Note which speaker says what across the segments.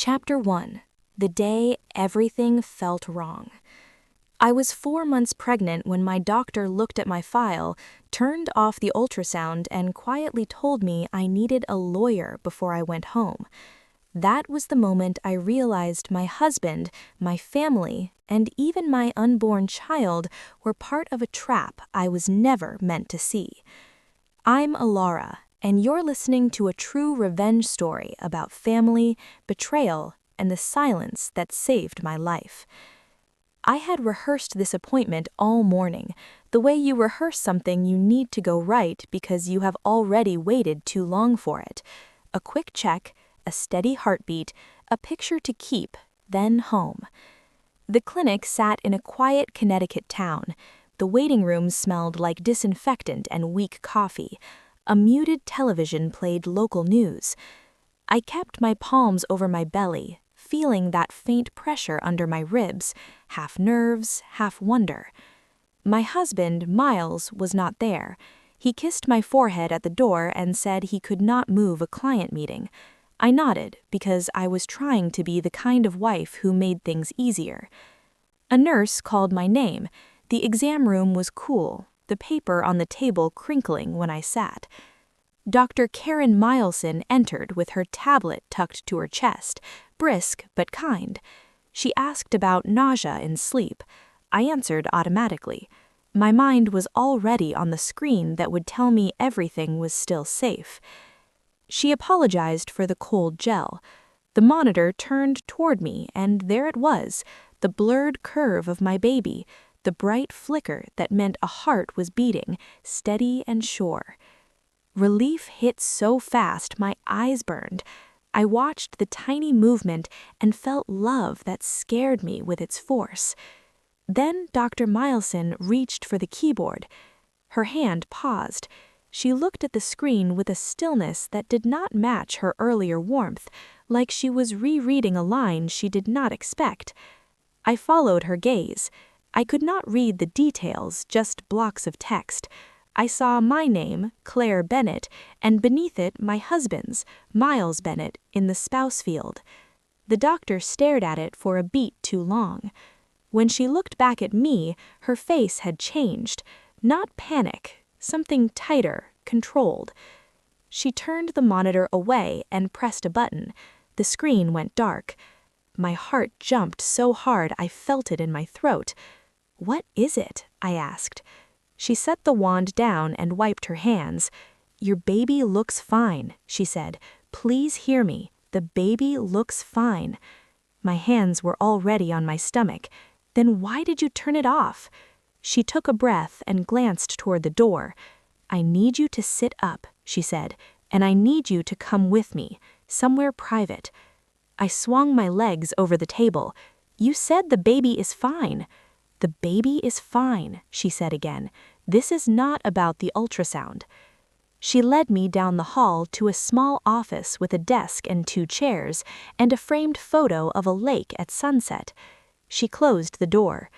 Speaker 1: Chapter 1. The Day Everything Felt Wrong. I was 4 months pregnant when my doctor looked at my file, turned off the ultrasound, and quietly told me I needed a lawyer before I went home. That was the moment I realized my husband, my family, and even my unborn child were part of a trap I was never meant to see. I'm Alara, and you're listening to a true revenge story about family, betrayal, and the silence that saved my life. I had rehearsed this appointment all morning, the way you rehearse something you need to go right because you have already waited too long for it. A quick check, a steady heartbeat, a picture to keep, then home. The clinic sat in a quiet Connecticut town. The waiting room smelled like disinfectant and weak coffee. A muted television played local news. I kept my palms over my belly, feeling that faint pressure under my ribs, half nerves, half wonder. My husband, Miles, was not there. He kissed my forehead at the door and said he could not move a client meeting. I nodded because I was trying to be the kind of wife who made things easier. A nurse called my name. The exam room was cool, the paper on the table crinkling when I sat. Dr. Karen Mileson entered with her tablet tucked to her chest, brisk but kind. She asked about nausea and sleep. I answered automatically. My mind was already on the screen that would tell me everything was still safe. She apologized for the cold gel. The monitor turned toward me, and there it was, the blurred curve of my baby, the bright flicker that meant a heart was beating, steady and sure. Relief hit so fast my eyes burned. I watched the tiny movement and felt love that scared me with its force. Then Dr. Mileson reached for the keyboard. Her hand paused. She looked at the screen with a stillness that did not match her earlier warmth, like she was rereading a line she did not expect. I followed her gaze. I could not read the details, just blocks of text. I saw my name, Claire Bennett, and beneath it my husband's, Miles Bennett, in the spouse field. The doctor stared at it for a beat too long. When she looked back at me, her face had changed. Not panic, something tighter, controlled. She turned the monitor away and pressed a button. The screen went dark. My heart jumped so hard I felt it in my throat. "What is it?" I asked. She set the wand down and wiped her hands. "Your baby looks fine," she said. "Please hear me. The baby looks fine." My hands were already on my stomach. "Then why did you turn it off?" She took a breath and glanced toward the door. "I need you to sit up," she said, "and I need you to come with me, somewhere private." I swung my legs over the table. "You said the baby is fine." "The baby is fine," she said again. "This is not about the ultrasound." She led me down the hall to a small office with a desk and 2 chairs, and a framed photo of a lake at sunset. She closed the door.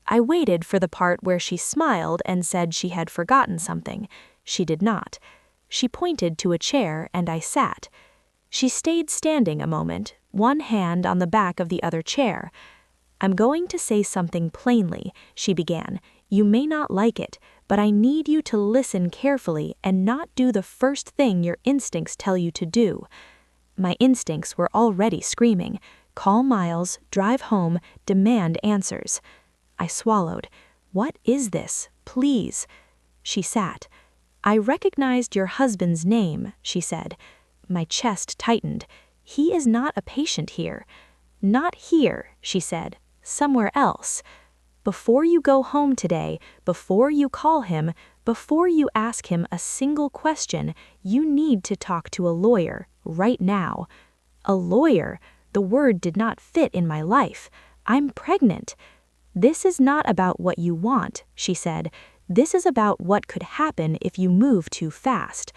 Speaker 1: I waited for the part where she smiled and said she had forgotten something. She did not. She pointed to a chair, and I sat. She stayed standing a moment, one hand on the back of the other chair. "I'm going to say something plainly," she began. "You may not like it, but I need you to listen carefully and not do the first thing your instincts tell you to do." My instincts were already screaming. Call Miles, drive home, demand answers. I swallowed. "What is this? Please." She sat. "I recognized your husband's name," she said. My chest tightened. "He is not a patient here." "Not here," she said. "Somewhere else. Before you go home today, before you call him, before you ask him a single question, you need to talk to a lawyer, right now." A lawyer? The word did not fit in my life. I'm pregnant. "This is not about what you want," she said. "This is about what could happen if you move too fast."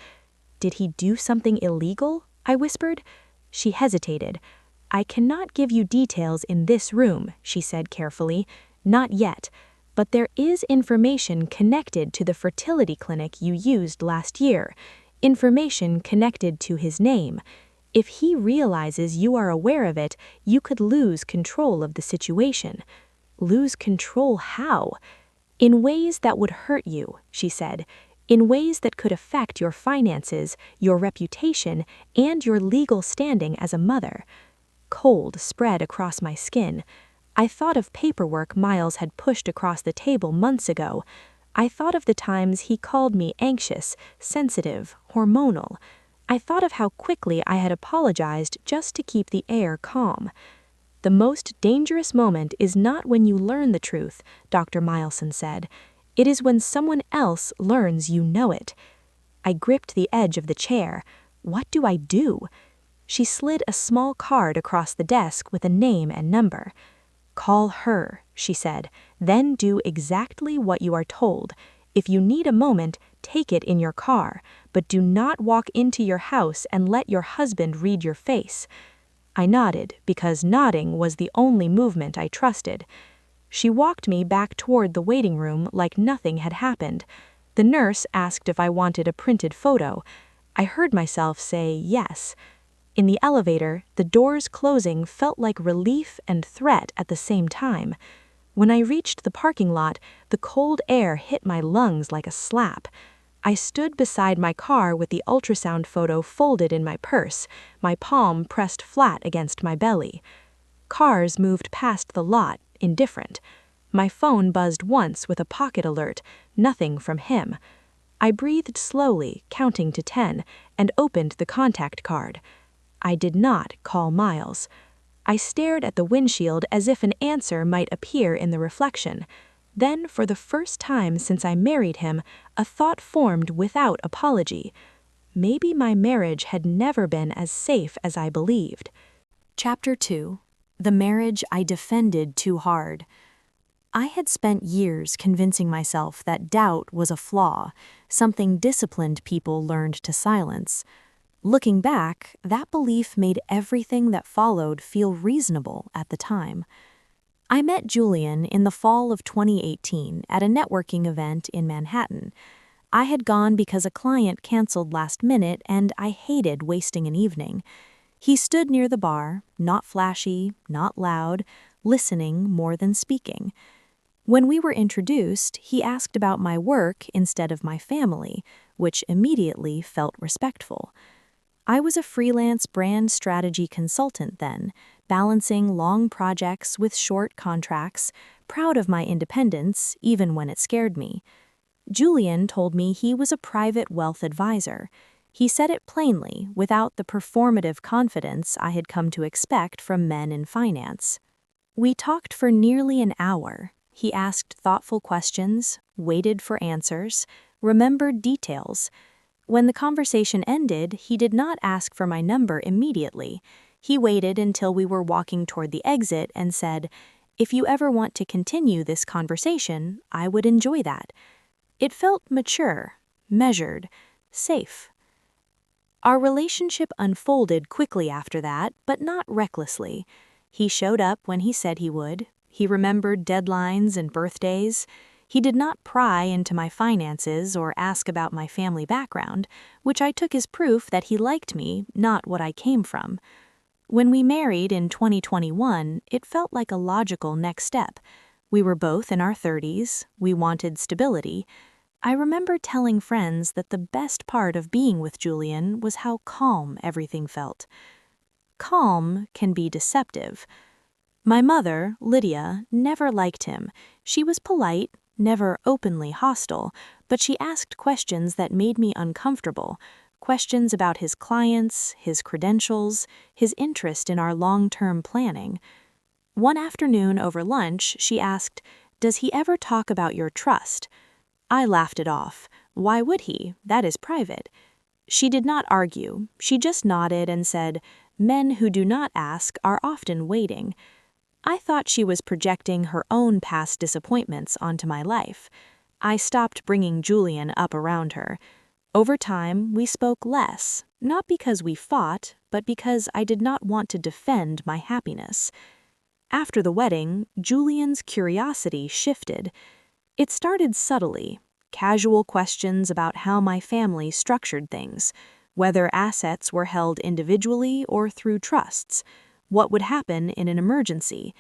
Speaker 1: "Did he do something illegal?" I whispered. She hesitated. "I cannot give you details in this room," she said carefully. "Not yet. But there is information connected to the fertility clinic you used last year. Information connected to his name. If he realizes you are aware of it, you could lose control of the situation. Lose control how? In ways that would hurt you, she said. In ways that could affect your finances, your reputation, and your legal standing as a mother. Cold spread across my skin. I thought of paperwork Miles had pushed across the table months ago. I thought of the times he called me anxious, sensitive, hormonal. I thought of how quickly I had apologized just to keep the air calm. The most dangerous moment is not when you learn the truth, Dr. Mileson said. It is when someone else learns you know it. I gripped the edge of the chair. What do I do? She slid a small card across the desk with a name and number. Call her, she said, then do exactly what you are told. If you need a moment, take it in your car, but do not walk into your house and let your husband read your face. I nodded, because nodding was the only movement I trusted. She walked me back toward the waiting room like nothing had happened. The nurse asked if I wanted a printed photo. I heard myself say yes. In the elevator, the doors closing felt like relief and threat at the same time. When I reached the parking lot, the cold air hit my lungs like a slap. I stood beside my car with the ultrasound photo folded in my purse, my palm pressed flat against my belly. Cars moved past the lot, indifferent. My phone buzzed once with a pocket alert, nothing from him. I breathed slowly, counting to 10, and opened the contact card. I did not call Miles. I stared at the windshield as if an answer might appear in the reflection. Then, for the first time since I married him, a thought formed without apology. Maybe my marriage had never been as safe as I believed. Chapter 2. The Marriage I Defended Too Hard. I had spent years convincing myself that doubt was a flaw, something disciplined people learned to silence. Looking back, that belief made everything that followed feel reasonable at the time. I met Julian in the fall of 2018 at a networking event in Manhattan. I had gone because a client canceled last minute and I hated wasting an evening. He stood near the bar, not flashy, not loud, listening more than speaking. When we were introduced, he asked about my work instead of my family, which immediately felt respectful. I was a freelance brand strategy consultant then, balancing long projects with short contracts, proud of my independence, even when it scared me. Julian told me he was a private wealth advisor. He said it plainly, without the performative confidence I had come to expect from men in finance. We talked for nearly an hour. He asked thoughtful questions, waited for answers, remembered details. When the conversation ended, he did not ask for my number immediately. He waited until we were walking toward the exit and said, "If you ever want to continue this conversation, I would enjoy that." It felt mature, measured, safe. Our relationship unfolded quickly after that, but not recklessly. He showed up when he said he would. He remembered deadlines and birthdays. He did not pry into my finances or ask about my family background, which I took as proof that he liked me, not what I came from. When we married in 2021, it felt like a logical next step. We were both in our 30s, we wanted stability. I remember telling friends that the best part of being with Julian was how calm everything felt. Calm can be deceptive. My mother, Lydia, never liked him. She was polite, never openly hostile, but she asked questions that made me uncomfortable, questions about his clients, his credentials, his interest in our long-term planning. One afternoon over lunch, she asked, "Does he ever talk about your trust?" I laughed it off. Why would he? That is private. She did not argue. She just nodded and said, "Men who do not ask are often waiting." I thought she was projecting her own past disappointments onto my life. I stopped bringing Julian up around her. Over time, we spoke less, not because we fought, but because I did not want to defend my happiness. After the wedding, Julian's curiosity shifted. It started subtly, casual questions about how my family structured things. whether assets were held individually or through trusts, what would happen in an emergency.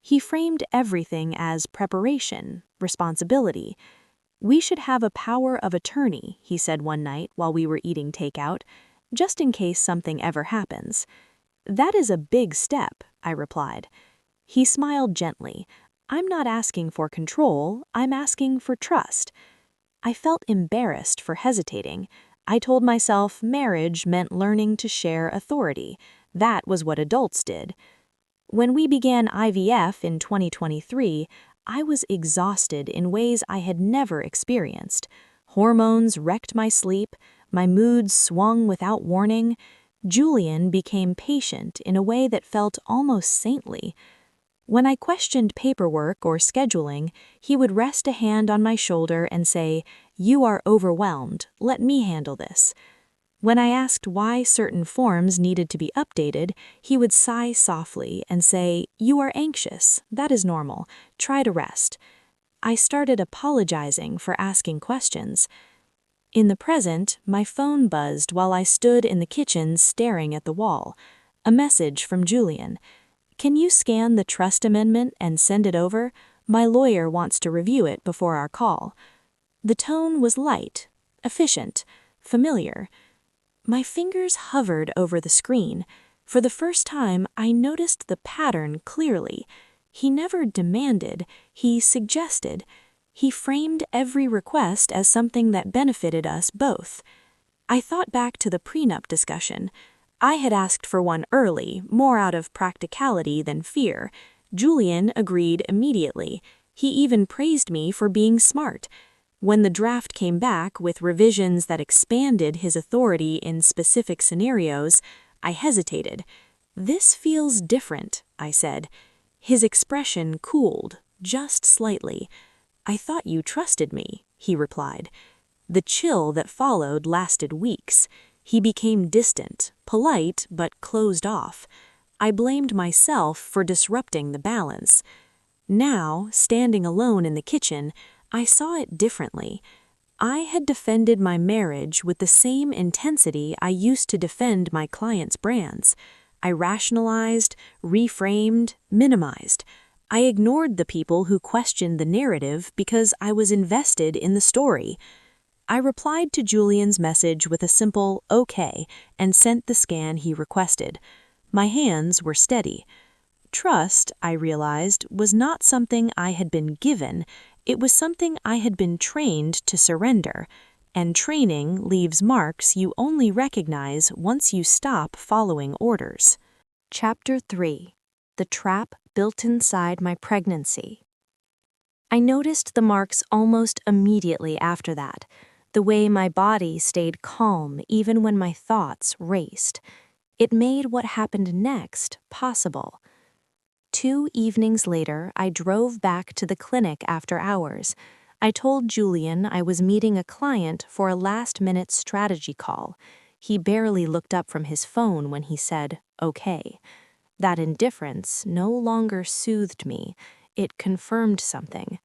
Speaker 1: He framed everything as preparation, responsibility. "We should have a power of attorney," he said one night while we were eating takeout, "just in case something ever happens." "That is a big step," I replied. He smiled gently. "I'm not asking for control, I'm asking for trust." I felt embarrassed for hesitating. I told myself marriage meant learning to share authority. That was what adults did. When we began IVF in 2023, I was exhausted in ways I had never experienced. Hormones wrecked my sleep, my moods swung without warning. Julian became patient in a way that felt almost saintly. When I questioned paperwork or scheduling, he would rest a hand on my shoulder and say, "You are overwhelmed, let me handle this." When I asked why certain forms needed to be updated, he would sigh softly and say, "You are anxious, that is normal, try to rest." I started apologizing for asking questions. In the present, my phone buzzed while I stood in the kitchen staring at the wall. A message from Julian. "Can you scan the trust amendment and send it over? My lawyer wants to review it before our call." The tone was light, efficient, familiar. My fingers hovered over the screen. For the first time, I noticed the pattern clearly. He never demanded, he suggested. He framed every request as something that benefited us both. I thought back to the prenup discussion. I had asked for one early, more out of practicality than fear. Julian agreed immediately. He even praised me for being smart. When the draft came back with revisions that expanded his authority in specific scenarios, I hesitated. "This feels different," I said. His expression cooled, just slightly. "I thought you trusted me," he replied. The chill that followed lasted weeks. He became distant, polite, but closed off. I blamed myself for disrupting the balance. Now, standing alone in the kitchen, I saw it differently. I had defended my marriage with the same intensity I used to defend my clients' brands. I rationalized, reframed, minimized. I ignored the people who questioned the narrative because I was invested in the story. I replied to Julian's message with a simple "okay" and sent the scan he requested. My hands were steady. Trust, I realized, was not something I had been given, it was something I had been trained to surrender, and training leaves marks you only recognize once you stop following orders. Chapter 3. The Trap Built Inside My Pregnancy. I noticed the marks almost immediately after that, the way my body stayed calm even when my thoughts raced. It made what happened next possible. 2 evenings later, I drove back to the clinic after hours. I told Julian I was meeting a client for a last-minute strategy call. He barely looked up from his phone when he said, "Okay." That indifference no longer soothed me. It confirmed something.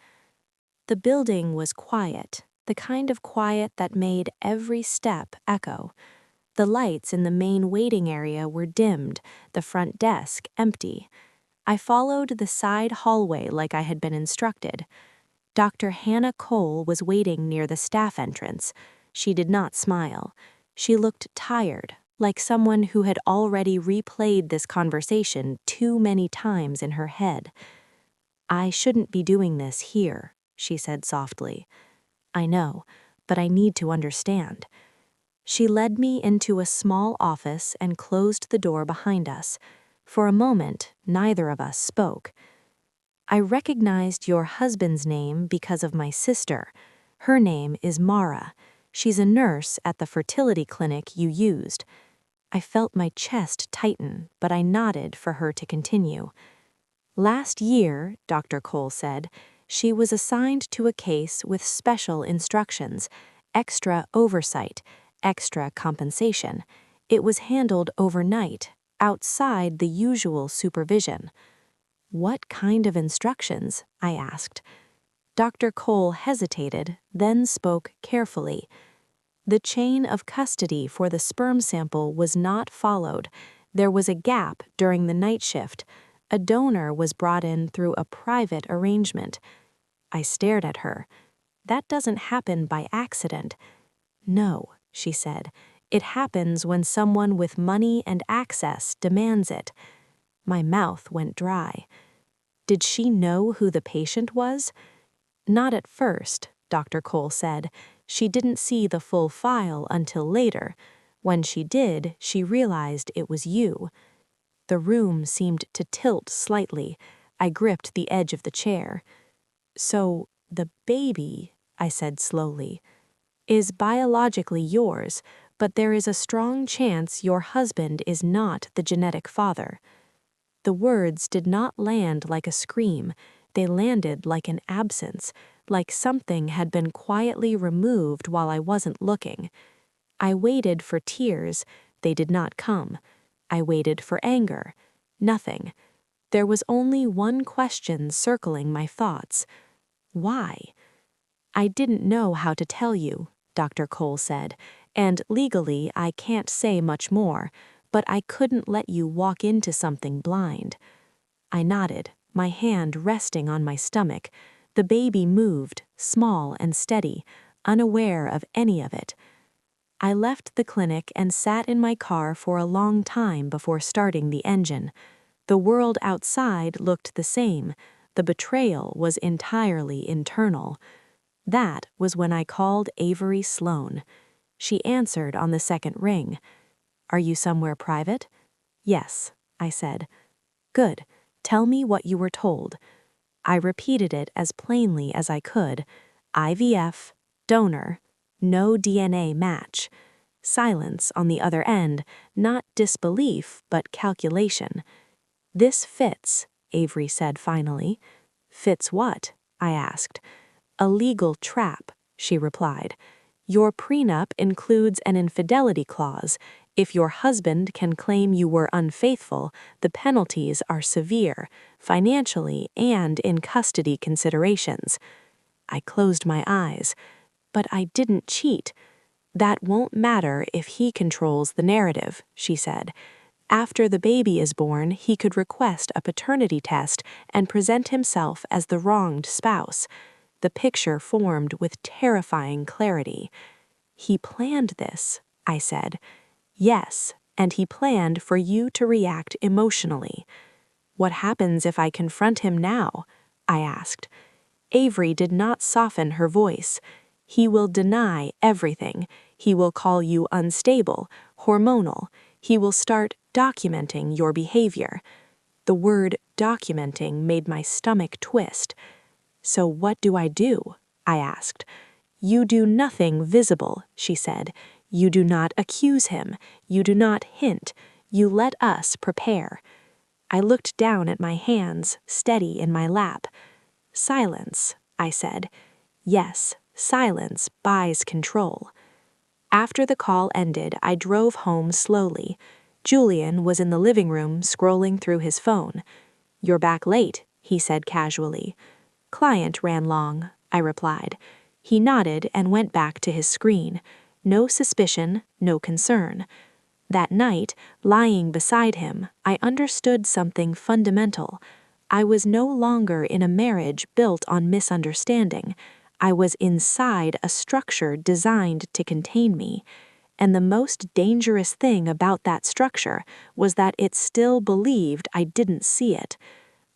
Speaker 1: The building was quiet, the kind of quiet that made every step echo. The lights in the main waiting area were dimmed, the front desk empty. I followed the side hallway like I had been instructed. Dr. Hannah Cole was waiting near the staff entrance. She did not smile. She looked tired, like someone who had already replayed this conversation too many times in her head. "I shouldn't be doing this here," she said softly. "I know, but I need to understand." She led me into a small office and closed the door behind us. For a moment, neither of us spoke. "I recognized your husband's name because of my sister. Her name is Mara. She's a nurse at the fertility clinic you used." I felt my chest tighten, but I nodded for her to continue. "Last year," Dr. Cole said, "she was assigned to a case with special instructions, extra oversight, extra compensation. It was handled overnight, outside the usual supervision." "What kind of instructions?" I asked. Dr. Cole hesitated, then spoke carefully. The chain of custody for the sperm sample was not followed. There was a gap during the night shift. A donor was brought in through a private arrangement. I stared at her. That doesn't happen by accident. No, she said. It happens when someone with money and access demands it. My mouth went dry. Did she know who the patient was? Not at first, Dr. Cole said. She didn't see the full file until later. When she did, she realized it was you. The room seemed to tilt slightly. I gripped the edge of the chair. So, the baby, I said slowly, is biologically yours, but there is a strong chance your husband is not the genetic father. The words did not land like a scream. They landed like an absence, like something had been quietly removed while I wasn't looking. I waited for tears. They did not come. I waited for anger. Nothing. There was only one question circling my thoughts. Why? I didn't know how to tell you, Dr. Cole said, and legally I can't say much more, but I couldn't let you walk into something blind. I nodded, my hand resting on my stomach. The baby moved, small and steady, unaware of any of it. I left the clinic and sat in my car for a long time before starting the engine. The world outside looked the same. The betrayal was entirely internal. That was when I called Avery Sloane. She answered on the second ring. Are you somewhere private? Yes, I said. Good. Tell me what you were told. I repeated it as plainly as I could. IVF, donor, no DNA match. Silence on the other end, not disbelief, but calculation. This fits, Avery said finally. Fits what? I asked. A legal trap, she replied. Your prenup includes an infidelity clause. If your husband can claim you were unfaithful, the penalties are severe, financially and in custody considerations. I closed my eyes. But I didn't cheat. That won't matter if he controls the narrative, she said. After the baby is born, he could request a paternity test and present himself as the wronged spouse. The picture formed with terrifying clarity. He planned this, I said. Yes, and he planned for you to react emotionally. What happens if I confront him now? I asked. Avery did not soften her voice. He will deny everything. He will call you unstable, hormonal. He will start documenting your behavior. The word documenting made my stomach twist. So what do? I asked. You do nothing visible, she said. You do not accuse him. You do not hint. You let us prepare. I looked down at my hands, steady in my lap. Silence, I said. Yes, silence buys control. After the call ended, I drove home slowly. Julian was in the living room scrolling through his phone. You're back late, he said casually. Client ran long, I replied. He nodded and went back to his screen. No suspicion, no concern. That night, lying beside him, I understood something fundamental. I was no longer in a marriage built on misunderstanding. I was inside a structure designed to contain me. And the most dangerous thing about that structure was that it still believed I didn't see it.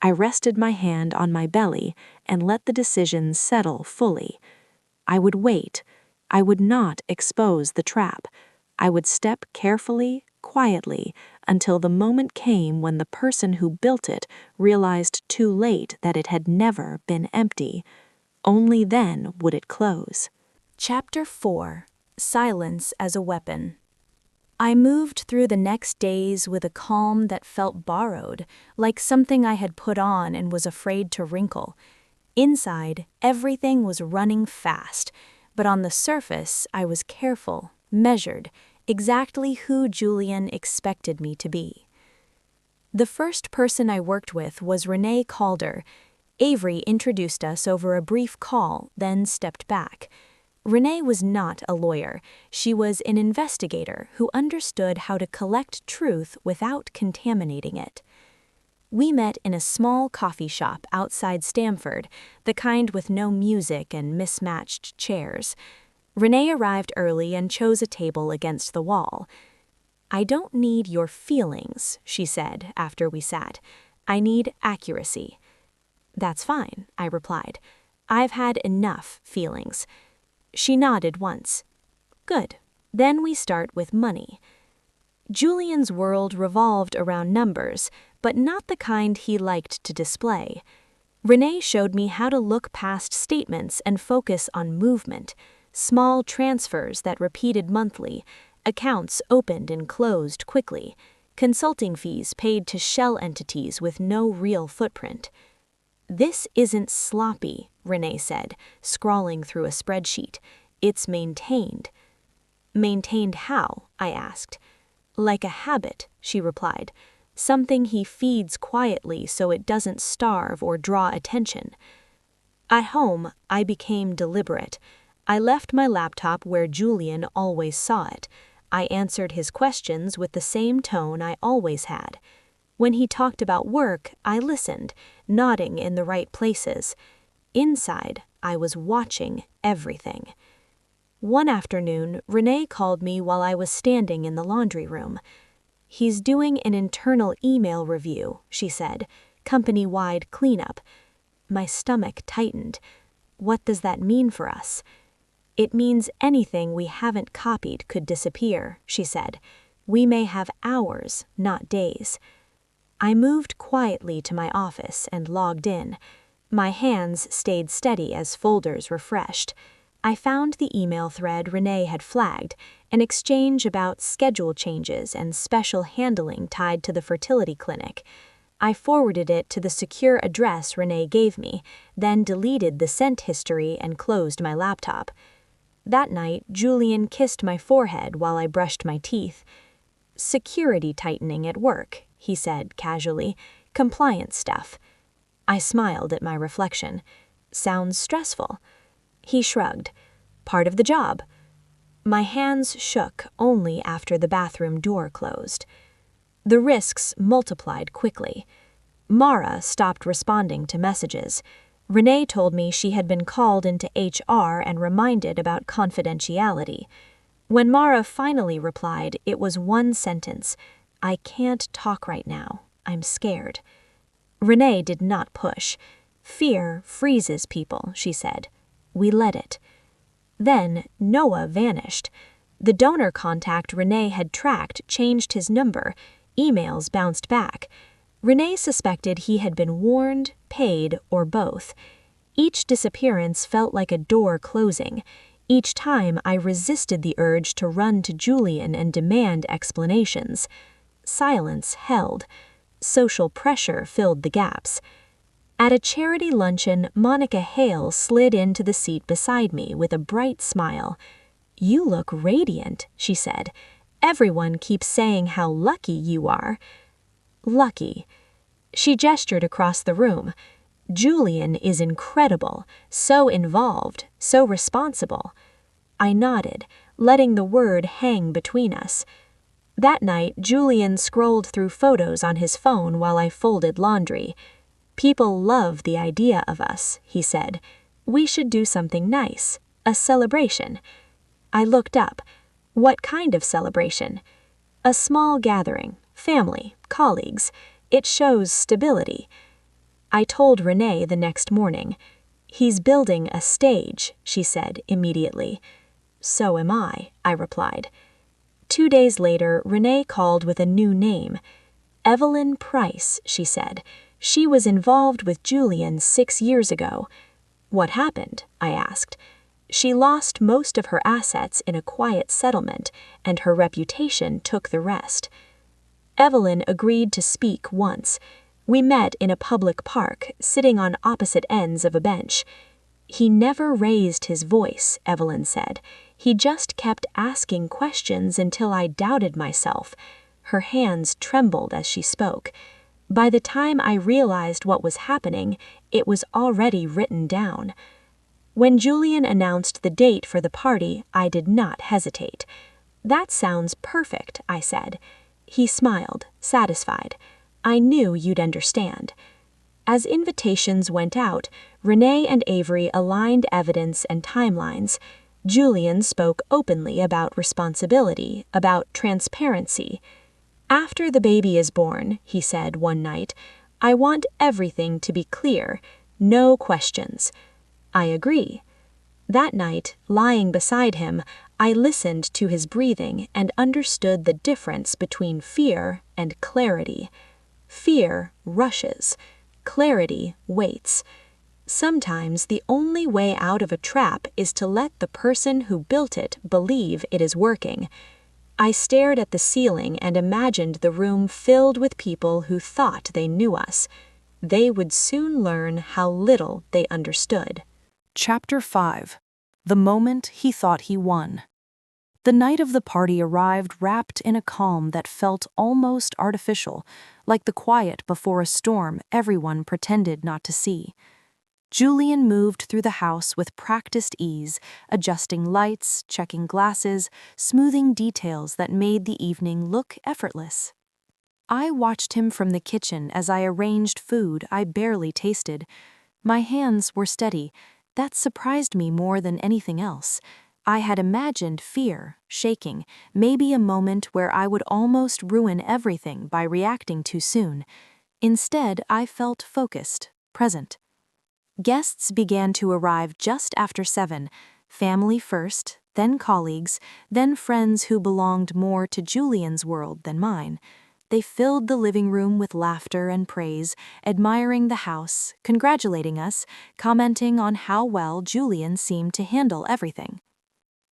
Speaker 1: I rested my hand on my belly and let the decision settle fully. I would wait. I would not expose the trap. I would step carefully, quietly, until the moment came when the person who built it realized too late that it had never been empty. Only then would it close. Chapter 4. Silence as a Weapon. I moved through the next days with a calm that felt borrowed, like something I had put on and was afraid to wrinkle. Inside, everything was running fast, but on the surface, I was careful, measured, exactly who Julian expected me to be. The first person I worked with was Renee Calder. Avery introduced us over a brief call, then stepped back. Renee was not a lawyer. She was an investigator who understood how to collect truth without contaminating it. We met in a small coffee shop outside Stamford, the kind with no music and mismatched chairs. Renee arrived early and chose a table against the wall. "I don't need your feelings," she said after we sat. "I need accuracy." "That's fine," I replied. "I've had enough feelings." She nodded once. "Good. Then we start with money." Julian's world revolved around numbers, but not the kind he liked to display. Renee showed me how to look past statements and focus on movement, small transfers that repeated monthly, accounts opened and closed quickly, consulting fees paid to shell entities with no real footprint. "This isn't sloppy," Renee said, scrawling through a spreadsheet. "It's maintained." "Maintained how?" I asked. "Like a habit," she replied. "Something he feeds quietly so it doesn't starve or draw attention." At home, I became deliberate. I left my laptop where Julian always saw it. I answered his questions with the same tone I always had. When he talked about work, I listened, nodding in the right places. Inside, I was watching everything. One afternoon, Renee called me while I was standing in the laundry room. "He's doing an internal email review," she said, "company-wide cleanup." My stomach tightened. "What does that mean for us?" "It means anything we haven't copied could disappear," she said. "We may have hours, not days." I moved quietly to my office and logged in. My hands stayed steady as folders refreshed. I found the email thread Renee had flagged, an exchange about schedule changes and special handling tied to the fertility clinic. I forwarded it to the secure address Renee gave me, then deleted the sent history and closed my laptop. That night, Julian kissed my forehead while I brushed my teeth. "Security tightening at work," he said casually. "Compliance stuff." I smiled at my reflection. "Sounds stressful." He shrugged. "Part of the job." My hands shook only after the bathroom door closed. The risks multiplied quickly. Mara stopped responding to messages. Renee told me she had been called into HR and reminded about confidentiality. When Mara finally replied, it was one sentence: "I can't talk right now. I'm scared." Renee did not push. "Fear freezes people," she said. We let it. Then Noah vanished. The donor contact Renee had tracked changed his number. Emails bounced back. Renee suspected he had been warned, paid, or both. Each disappearance felt like a door closing. Each time I resisted the urge to run to Julian and demand explanations. Silence held. Social pressure filled the gaps. At a charity luncheon, Monica Hale slid into the seat beside me with a bright smile. "You look radiant," she said. "Everyone keeps saying how lucky you are." "Lucky." She gestured across the room. "Julian is incredible, so involved, so responsible." I nodded, letting the word hang between us. That night, Julian scrolled through photos on his phone while I folded laundry. "People love the idea of us," he said. "We should do something nice, a celebration." I looked up. "What kind of celebration?" "A small gathering, family, colleagues. It shows stability." I told Renee the next morning. "He's building a stage," she said immediately. "So am I," I replied. 2 days later, Renee called with a new name. "Evelyn Price," she said. "She was involved with Julian 6 years ago." "What happened?" I asked. "She lost most of her assets in a quiet settlement, and her reputation took the rest." Evelyn agreed to speak once. We met in a public park, sitting on opposite ends of a bench. "He never raised his voice," Evelyn said. "He just kept asking questions until I doubted myself." Her hands trembled as she spoke. By the time I realized what was happening, it was already written down.
Speaker 2: When Julian announced the date for the party, I did not hesitate. "That sounds perfect," I said. He smiled, satisfied. "I knew you'd understand." As invitations went out, Renee and Avery aligned evidence and timelines. Julian spoke openly about responsibility, about transparency. "After the baby is born," he said one night, "I want everything to be clear, no questions." I agree. That night, lying beside him, I listened to his breathing and understood the difference between fear and clarity. Fear rushes. Clarity waits. Sometimes the only way out of a trap is to let the person who built it believe it is working. I stared at the ceiling and imagined the room filled with people who thought they knew us. They would soon learn how little they understood.
Speaker 3: Chapter 5. The Moment He Thought He Won. The night of the party arrived wrapped in a calm that felt almost artificial, like the quiet before a storm everyone pretended not to see. Julian moved through the house with practiced ease, adjusting lights, checking glasses, smoothing details that made the evening look effortless. I watched him from the kitchen as I arranged food I barely tasted. My hands were steady. That surprised me more than anything else. I had imagined fear, shaking, maybe a moment where I would almost ruin everything by reacting too soon. Instead, I felt focused, present. Guests began to arrive just after 7, family first, then colleagues, then friends who belonged more to Julian's world than mine. They filled the living room with laughter and praise, admiring the house, congratulating us, commenting on how well Julian seemed to handle everything.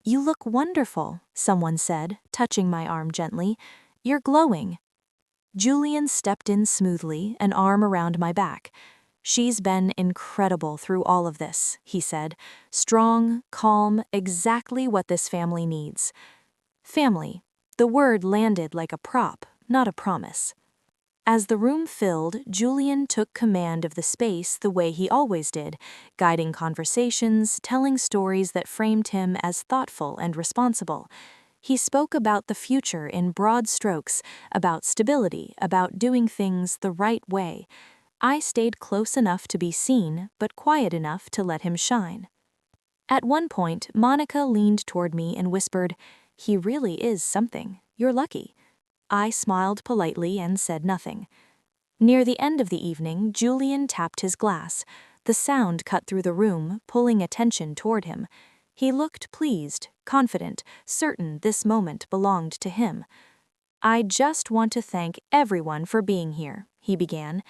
Speaker 3: "You look wonderful," someone said, touching my arm gently. "You're glowing." Julian stepped in smoothly, an arm around my back. "She's been incredible through all of this," he said. "Strong, calm, exactly what this family needs." Family. The word landed like a prop, not a promise. As the room filled, Julian took command of the space the way he always did, guiding conversations, telling stories that framed him as thoughtful and responsible. He spoke about the future in broad strokes, about stability, about doing things the right way. I stayed close enough to be seen, but quiet enough to let him shine. At one point, Monica leaned toward me and whispered, "He really is something. You're lucky." I smiled politely and said nothing. Near the end of the evening, Julian tapped his glass. The sound cut through the room, pulling attention toward him. He looked pleased, confident, certain this moment belonged to him. "I just want to thank everyone for being here," he began.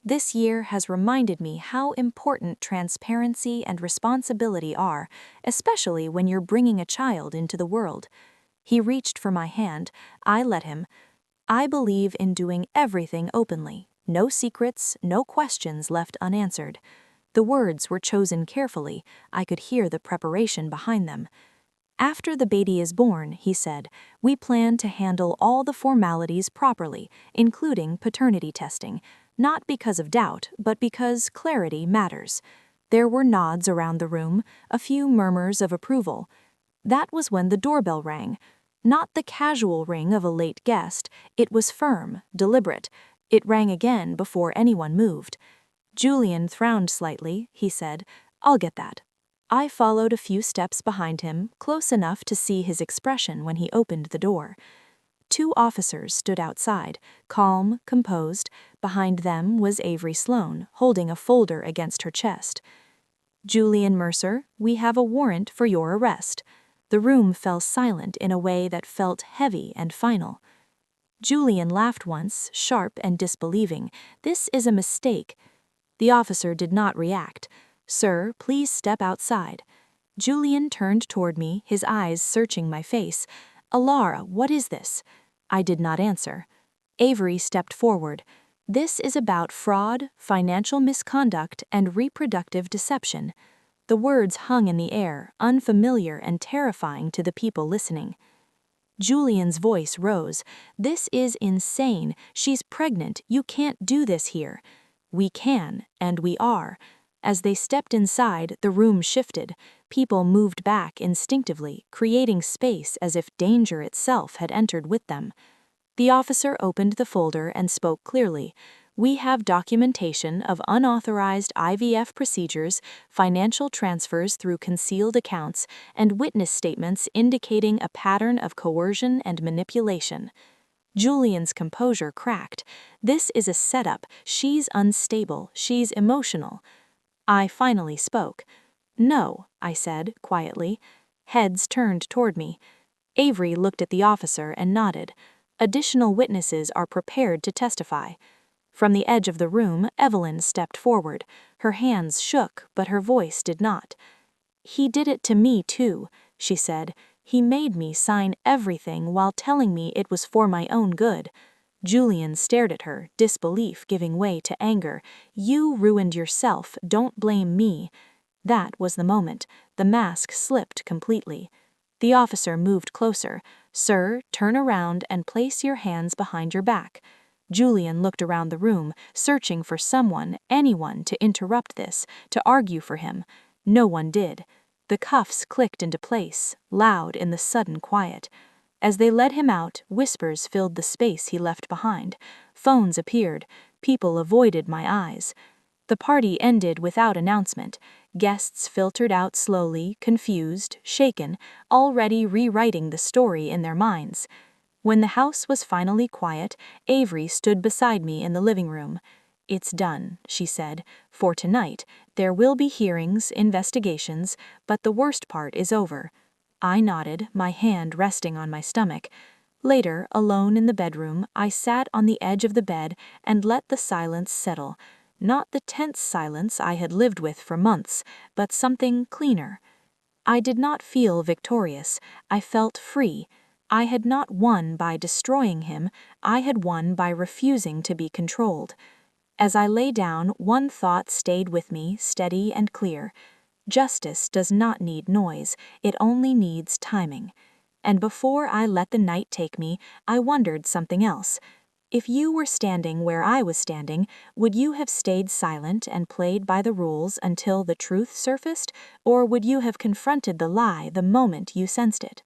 Speaker 3: "This year has reminded me how important transparency and responsibility are, especially when you're bringing a child into the world." He reached for my hand. I let him. "I believe in doing everything openly. No secrets, no questions left unanswered." The words were chosen carefully. I could hear the preparation behind them. "After the baby is born," he said, "we plan to handle all the formalities properly, including paternity testing. Not because of doubt, but because clarity matters." There were nods around the room, a few murmurs of approval. That was when the doorbell rang. Not the casual ring of a late guest, it was firm, deliberate. It rang again before anyone moved. Julian frowned slightly. He said, "I'll get that." I followed a few steps behind him, close enough to see his expression when he opened the door. 2 officers stood outside, calm, composed. Behind them was Avery Sloane, holding a folder against her chest. "Julian Mercer, we have a warrant for your arrest." The room fell silent in a way that felt heavy and final. Julian laughed once, sharp and disbelieving. "This is a mistake." The officer did not react. "Sir, please step outside." Julian turned toward me, his eyes searching my face. "Alara, what is this?" I did not answer. Avery stepped forward. "This is about fraud, financial misconduct, and reproductive deception." The words hung in the air, unfamiliar and terrifying to the people listening. Julian's voice rose. "This is insane. She's pregnant. You can't do this here." "We can, and we are."
Speaker 1: As they stepped inside, the room shifted. People moved back instinctively, creating space as if danger itself had entered with them. The officer opened the folder and spoke clearly. "We have documentation of unauthorized IVF procedures, financial transfers through concealed accounts, and witness statements indicating a pattern of coercion and manipulation." Julian's composure cracked. "This is a setup. She's unstable. She's emotional." I finally spoke. "No," I said, quietly. Heads turned toward me. Avery looked at the officer and nodded. "Additional witnesses are prepared to testify." From the edge of the room, Evelyn stepped forward. Her hands shook, but her voice did not. "He did it to me, too," she said. "He made me sign everything while telling me it was for my own good." Julian stared at her, disbelief giving way to anger. "You ruined yourself, don't blame me." That was the moment. The mask slipped completely. The officer moved closer. "Sir, turn around and place your hands behind your back." Julian looked around the room, searching for someone, anyone, to interrupt this, to argue for him. No one did. The cuffs clicked into place, loud in the sudden quiet. As they led him out, whispers filled the space he left behind. Phones appeared. People avoided my eyes. The party ended without announcement. Guests filtered out slowly, confused, shaken, already rewriting the story in their minds. When the house was finally quiet, Avery stood beside me in the living room. "It's done," she said. "For tonight, there will be hearings, investigations, but the worst part is over." I nodded, my hand resting on my stomach. Later, alone in the bedroom, I sat on the edge of the bed and let the silence settle. Not the tense silence I had lived with for months, but something cleaner. I did not feel victorious. I felt free. I had not won by destroying him. I had won by refusing to be controlled. As I lay down, one thought stayed with me, steady and clear. Justice does not need noise, it only needs timing. And before I let the night take me, I wondered something else. If you were standing where I was standing, would you have stayed silent and played by the rules until the truth surfaced, or would you have confronted the lie the moment you sensed it?